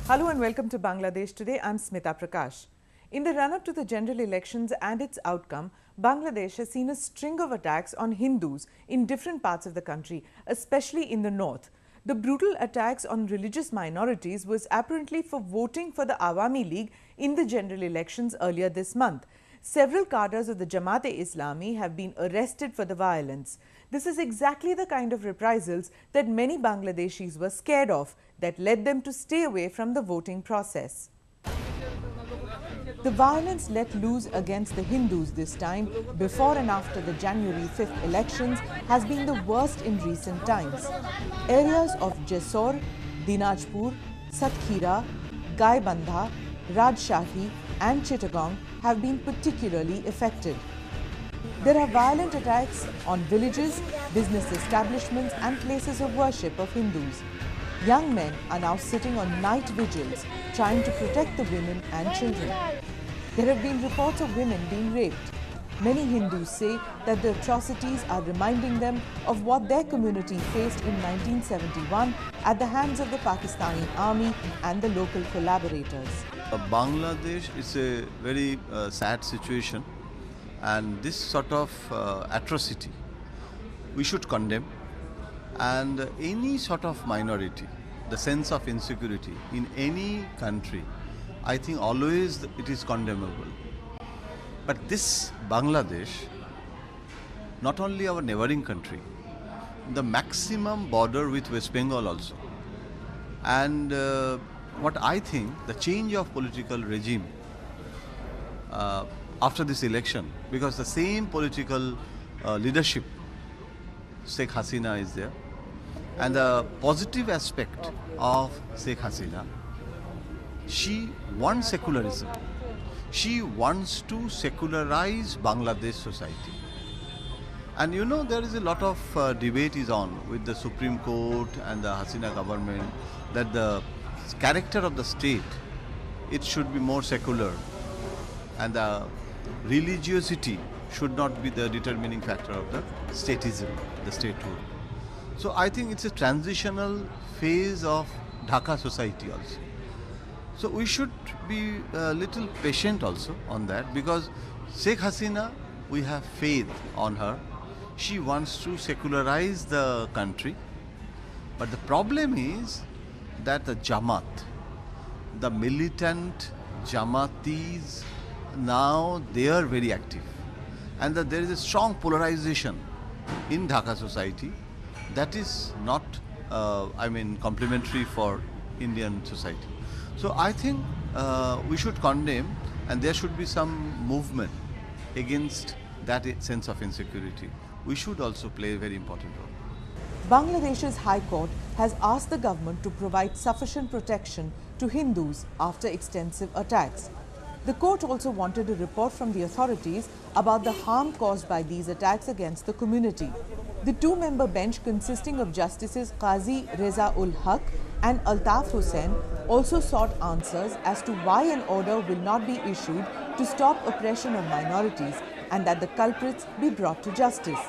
Hello and welcome to Bangladesh Today. I'm Smita Prakash. In the run-up to the general elections and its outcome, Bangladesh has seen a string of attacks on Hindus in different parts of the country, especially in the north. The brutal attacks on religious minorities was apparently for voting for the Awami League in the general elections earlier this month. Several cadres of the Jamaat-e-Islami have been arrested for the violence. This is exactly the kind of reprisals that many Bangladeshis were scared of, that led them to stay away from the voting process. The violence let loose against the Hindus this time, before and after the January 5th elections, has been the worst in recent times. Areas of Jessore, Dinajpur, Satkhira, Gaibandha, Rajshahi and Chittagong have been particularly affected. There are violent attacks on villages, business establishments and places of worship of Hindus. Young men are now sitting on night vigils trying to protect the women and children. There have been reports of women being raped. Many Hindus say that the atrocities are reminding them of what their community faced in 1971 at the hands of the Pakistani army and the local collaborators. Bangladesh is a very sad situation, and this sort of atrocity we should condemn. And any sort of minority, the sense of insecurity in any country, I think always it is condemnable. But this Bangladesh, not only our neighboring country, the maximum border with West Bengal also. And what I think, the change of political regime after this election, because the same political leadership, Sheikh Hasina is there, and the positive aspect of Sheikh Hasina, she wants secularism. She wants to secularize Bangladesh society. And you know, there is a lot of debate is on with the Supreme Court and the Hasina government that the character of the state, it should be more secular, and the religiosity should not be the determining factor of the statism, the statehood. So I think it's a transitional phase of Dhaka society also. So we should be a little patient also on that, because Sheikh Hasina, we have faith on her. She wants to secularize the country. But the problem is that the Jamaat, the militant Jamaatis, now they are very active. And that there is a strong polarization in Dhaka society that is not, complementary for Indian society. So I think we should condemn, and there should be some movement against that sense of insecurity. We should also play a very important role. Bangladesh's High Court has asked the government to provide sufficient protection to Hindus after extensive attacks. The court also wanted a report from the authorities about the harm caused by these attacks against the community. The two-member bench, consisting of Justices Qazi Reza-ul-Haq and Altaf Hussain, also sought answers as to why an order will not be issued to stop oppression of minorities and that the culprits be brought to justice.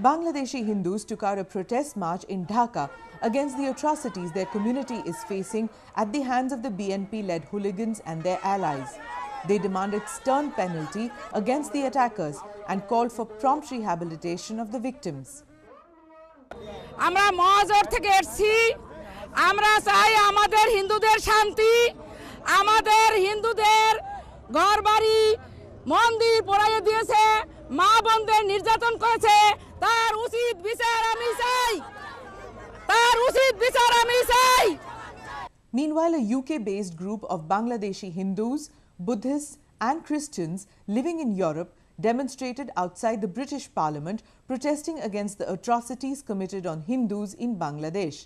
Bangladeshi Hindus took out a protest march in Dhaka against the atrocities their community is facing at the hands of the BNP-led hooligans and their allies. They demanded stern penalty against the attackers and called for prompt rehabilitation of the victims. আমরা মহাজোর থেকে এসেছি, আমরা চাই আমাদের হিন্দুদের শান্তি, আমাদের হিন্দুদের ঘরবাড়ি মন্দির পোড়াইয়ে দিয়েছে, মা বোনদের নির্যাতন করেছে, তার উচিত বিচার আমি চাই, তার উচিত বিচার আমি চাই। Meanwhile, a UK-based group of Bangladeshi Hindus, Buddhists and Christians living in Europe demonstrated outside the British Parliament protesting against the atrocities committed on Hindus in Bangladesh.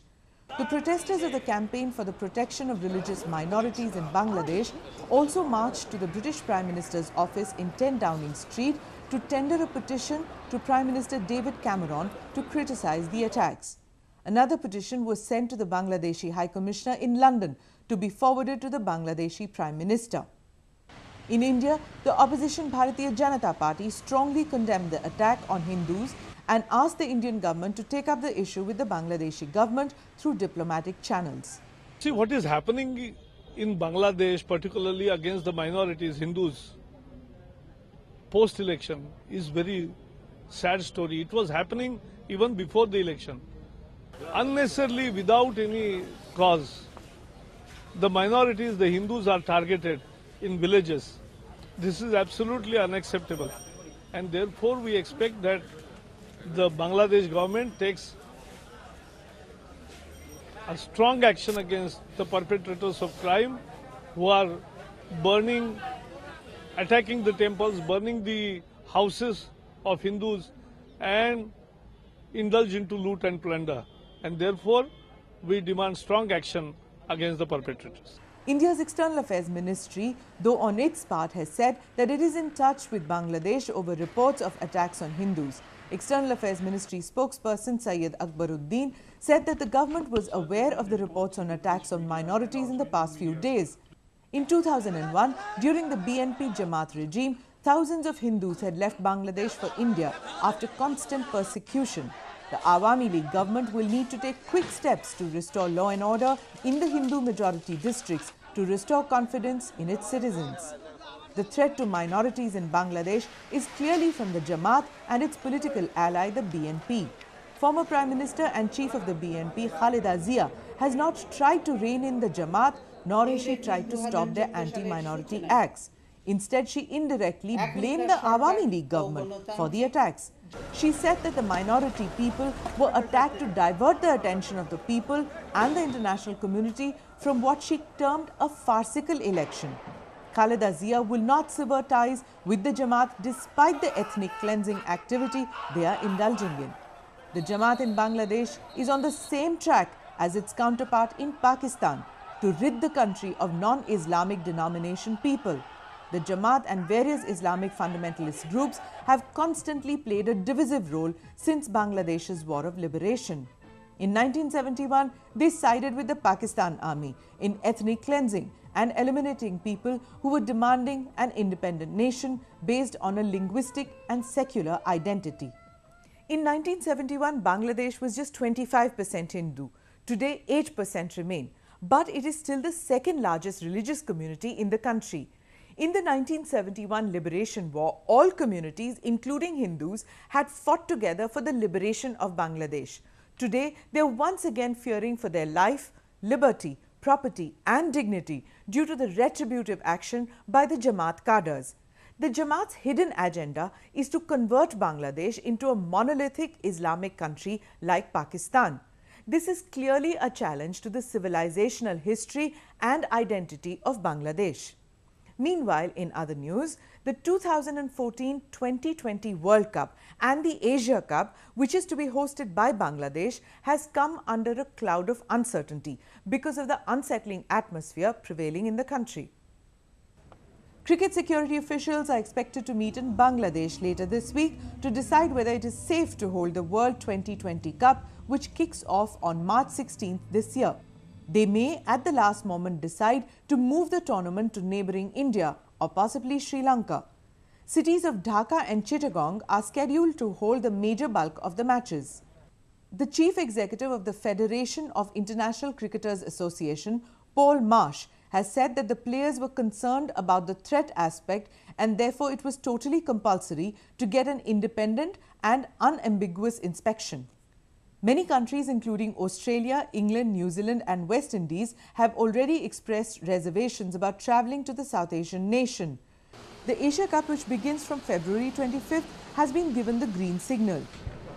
The protesters of the Campaign for the Protection of Religious Minorities in Bangladesh also marched to the British Prime Minister's office in 10 Downing Street to tender a petition to Prime Minister David Cameron to criticize the attacks. Another petition was sent to the Bangladeshi High Commissioner in London to be forwarded to the Bangladeshi Prime Minister. In India, the opposition Bharatiya Janata Party strongly condemned the attack on Hindus and asked the Indian government to take up the issue with the Bangladeshi government through diplomatic channels. See, what is happening in Bangladesh, particularly against the minorities, Hindus, post-election is very sad story. It was happening even before the election. Unnecessarily, without any cause, the minorities, the Hindus are targeted in villages. This is absolutely unacceptable. And therefore, we expect that the Bangladesh government takes a strong action against the perpetrators of crime who are burning, attacking the temples, burning the houses of Hindus and indulge into loot and plunder. And therefore, we demand strong action against the perpetrators. India's External Affairs Ministry, though on its part, has said that it is in touch with Bangladesh over reports of attacks on Hindus. External Affairs Ministry spokesperson Syed Akbaruddin said that the government was aware of the reports on attacks on minorities in the past few days. In 2001, during the BNP Jamaat regime, thousands of Hindus had left Bangladesh for India after constant persecution. The Awami League government will need to take quick steps to restore law and order in the Hindu majority districts to restore confidence in its citizens. The threat to minorities in Bangladesh is clearly from the Jamaat and its political ally, the BNP. Former Prime Minister and Chief of the BNP, Khaleda Zia, has not tried to rein in the Jamaat, nor has she tried to stop their anti-minority acts. Instead, she indirectly blamed the Awami League government for the attacks. She said that the minority people were attacked to divert the attention of the people and the international community from what she termed a farcical election. Khaleda Zia will not sever ties with the Jamaat despite the ethnic cleansing activity they are indulging in. The Jamaat in Bangladesh is on the same track as its counterpart in Pakistan to rid the country of non-Islamic denomination people. The Jamaat and various Islamic fundamentalist groups have constantly played a divisive role since Bangladesh's War of Liberation. In 1971, they sided with the Pakistan Army in ethnic cleansing and eliminating people who were demanding an independent nation based on a linguistic and secular identity. In 1971, Bangladesh was just 25% Hindu. Today, 8% remain, but it is still the second largest religious community in the country. In the 1971 Liberation War, all communities, including Hindus, had fought together for the liberation of Bangladesh. Today, they are once again fearing for their life, liberty, property and dignity due to the retributive action by the Jamaat cadres. The Jamaat's hidden agenda is to convert Bangladesh into a monolithic Islamic country like Pakistan. This is clearly a challenge to the civilizational history and identity of Bangladesh. Meanwhile, in other news, the 2014 T20 World Cup and the Asia Cup, which is to be hosted by Bangladesh, has come under a cloud of uncertainty because of the unsettling atmosphere prevailing in the country. Cricket security officials are expected to meet in Bangladesh later this week to decide whether it is safe to hold the World T20 Cup, which kicks off on March 16th this year. They may, at the last moment, decide to move the tournament to neighbouring India or possibly Sri Lanka. Cities of Dhaka and Chittagong are scheduled to hold the major bulk of the matches. The Chief Executive of the Federation of International Cricketers Association, Paul Marsh, has said that the players were concerned about the threat aspect and therefore it was totally compulsory to get an independent and unambiguous inspection. Many countries, including Australia, England, New Zealand and West Indies, have already expressed reservations about travelling to the South Asian nation. The Asia Cup, which begins from February 25th, has been given the green signal.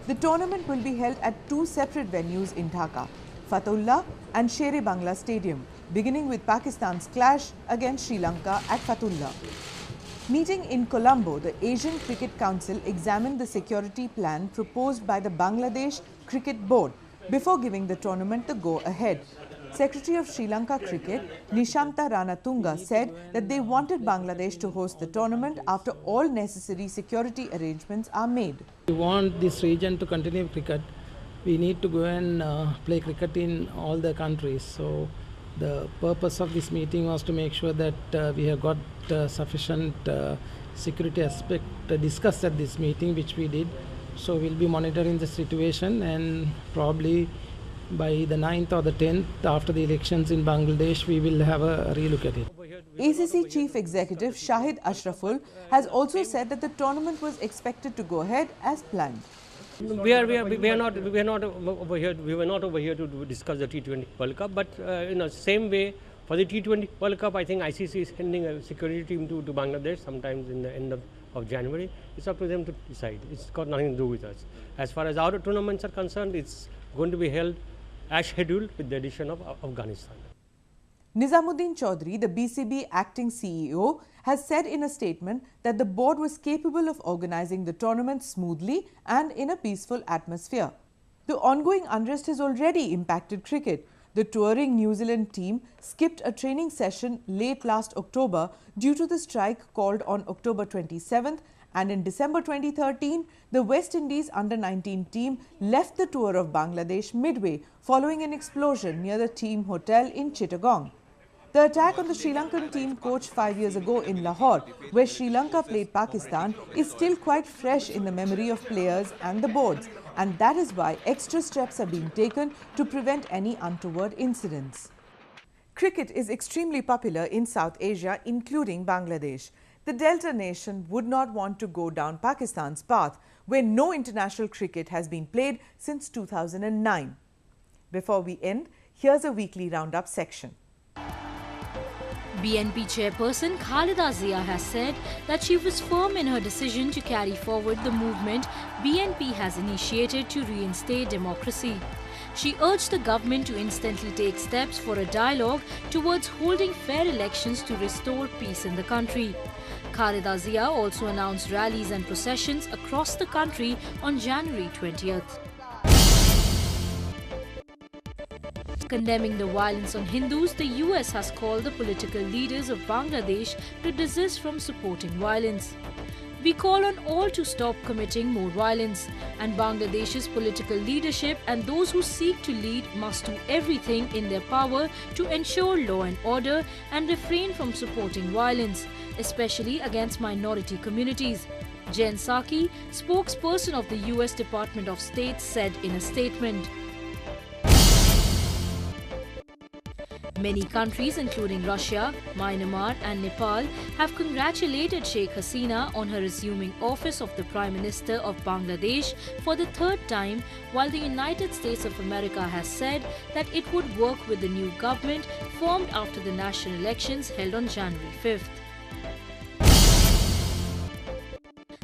The tournament will be held at two separate venues in Dhaka, Fatullah and Sher-e-Bangla Stadium, beginning with Pakistan's clash against Sri Lanka at Fatullah. Meeting in Colombo, the Asian Cricket Council examined the security plan proposed by the Bangladesh Cricket Board before giving the tournament the go-ahead. Secretary of Sri Lanka Cricket, Nishanta Ranatunga, said that they wanted Bangladesh to host the tournament after all necessary security arrangements are made. We want this region to continue cricket. We need to go and play cricket in all the countries. So the purpose of this meeting was to make sure that we have got sufficient security aspect discussed at this meeting, which we did. So we'll be monitoring the situation, and probably by the 9th or the 10th after the elections in Bangladesh, we will have a relook at it. ACC Chief Executive Shahid Ashraful has also said that the tournament was expected to go ahead as planned. We are not over here. We were not over here to discuss the T20 World Cup, but same way for the T20 World Cup, I think ICC is sending a security team to Bangladesh sometimes in the end of January. It's up to them to decide. It's got nothing to do with us. As far as our tournaments are concerned, it's going to be held as scheduled with the addition of Afghanistan. Nizamuddin Chaudhry, the BCB acting CEO, has said in a statement that the board was capable of organising the tournament smoothly and in a peaceful atmosphere. The ongoing unrest has already impacted cricket. The touring New Zealand team skipped a training session late last October due to the strike called on October 27th, and in December 2013, the West Indies under-19 team left the tour of Bangladesh midway following an explosion near the team hotel in Chittagong. The attack on the Sri Lankan team coached 5 years ago in Lahore, where Sri Lanka played Pakistan, is still quite fresh in the memory of players and the boards, and that is why extra steps are being taken to prevent any untoward incidents. Cricket is extremely popular in South Asia, including Bangladesh. The Delta nation would not want to go down Pakistan's path, where no international cricket has been played since 2009. Before we end, here's a weekly roundup section. BNP chairperson Khalida Zia has said that she was firm in her decision to carry forward the movement BNP has initiated to reinstate democracy. She urged the government to instantly take steps for a dialogue towards holding fair elections to restore peace in the country. Khalida Zia also announced rallies and processions across the country on January 20th. Condemning the violence on Hindus, the US has called the political leaders of Bangladesh to desist from supporting violence. We call on all to stop committing more violence, and Bangladesh's political leadership and those who seek to lead must do everything in their power to ensure law and order and refrain from supporting violence, especially against minority communities. Jen Psaki, spokesperson of the US Department of State, said in a statement. Many countries, including Russia, Myanmar and Nepal, have congratulated Sheikh Hasina on her assuming office of the Prime Minister of Bangladesh for the third time, while the United States of America has said that it would work with the new government formed after the national elections held on January 5th.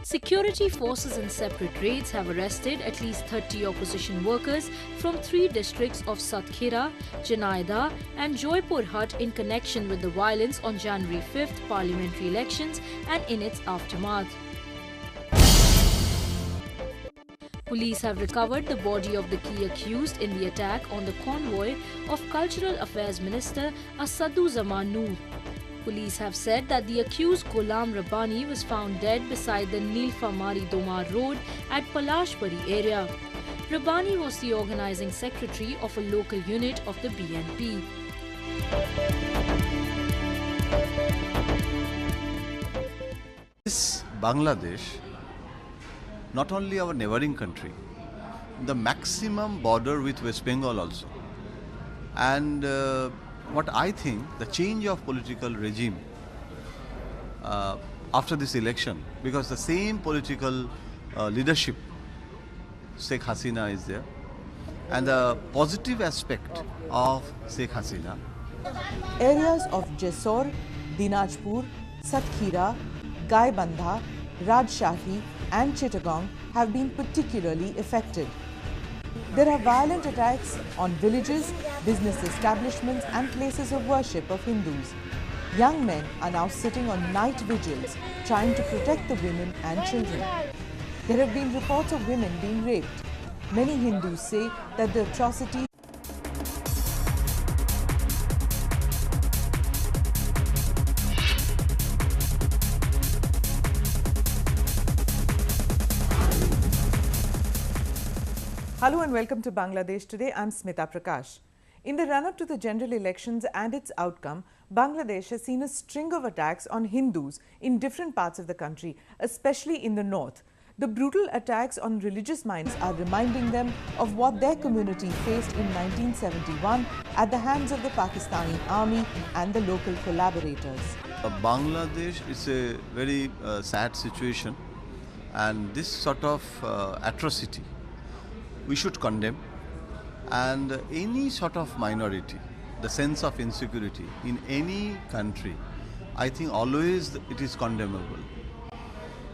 Security forces in separate raids have arrested at least 30 opposition workers from 3 districts of Satkhira, Janaida and Joypur Hut in connection with the violence on January 5th parliamentary elections and in its aftermath. Police have recovered the body of the key accused in the attack on the convoy of Cultural Affairs Minister Asaduzzaman Noor. Police have said that the accused Ghulam Rabbani was found dead beside the Nilfamari Domar Road at Palashpuri area. Rabbani was the organizing secretary of a local unit of the BNP. This Bangladesh, not only our neighboring country, the maximum border with West Bengal also. And what I think, the change of political regime after this election, because the same political leadership, Sheikh Hasina is there, and the positive aspect of Sheikh Hasina. Areas of Jessore, Dinajpur, Satkhira, Gaibandha, Rajshahi and Chittagong have been particularly affected. There are violent attacks on villages, business establishments and places of worship of Hindus. Young men are now sitting on night vigils trying to protect the women and children. There have been reports of women being raped. Many Hindus say that the atrocities Hello and welcome to Bangladesh Today. I'm Smita Prakash. In the run-up to the general elections and its outcome, Bangladesh has seen a string of attacks on Hindus in different parts of the country, especially in the north. The brutal attacks on religious minorities are reminding them of what their community faced in 1971 at the hands of the Pakistani army and the local collaborators. Bangladesh is a very sad situation, and this sort of atrocity we should condemn. And any sort of minority, the sense of insecurity in any country, I think always it is condemnable.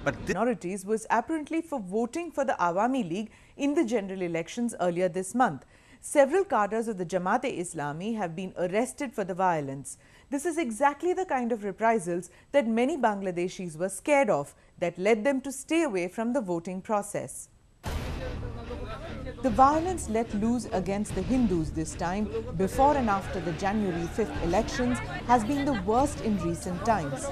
But minorities was apparently for voting for the Awami League in the general elections earlier this month. Several cadres of the Jamaat-e-Islami have been arrested for the violence. This is exactly the kind of reprisals that many Bangladeshis were scared of, that led them to stay away from the voting process. The violence let loose against the Hindus this time, before and after the January 5th elections, has been the worst in recent times.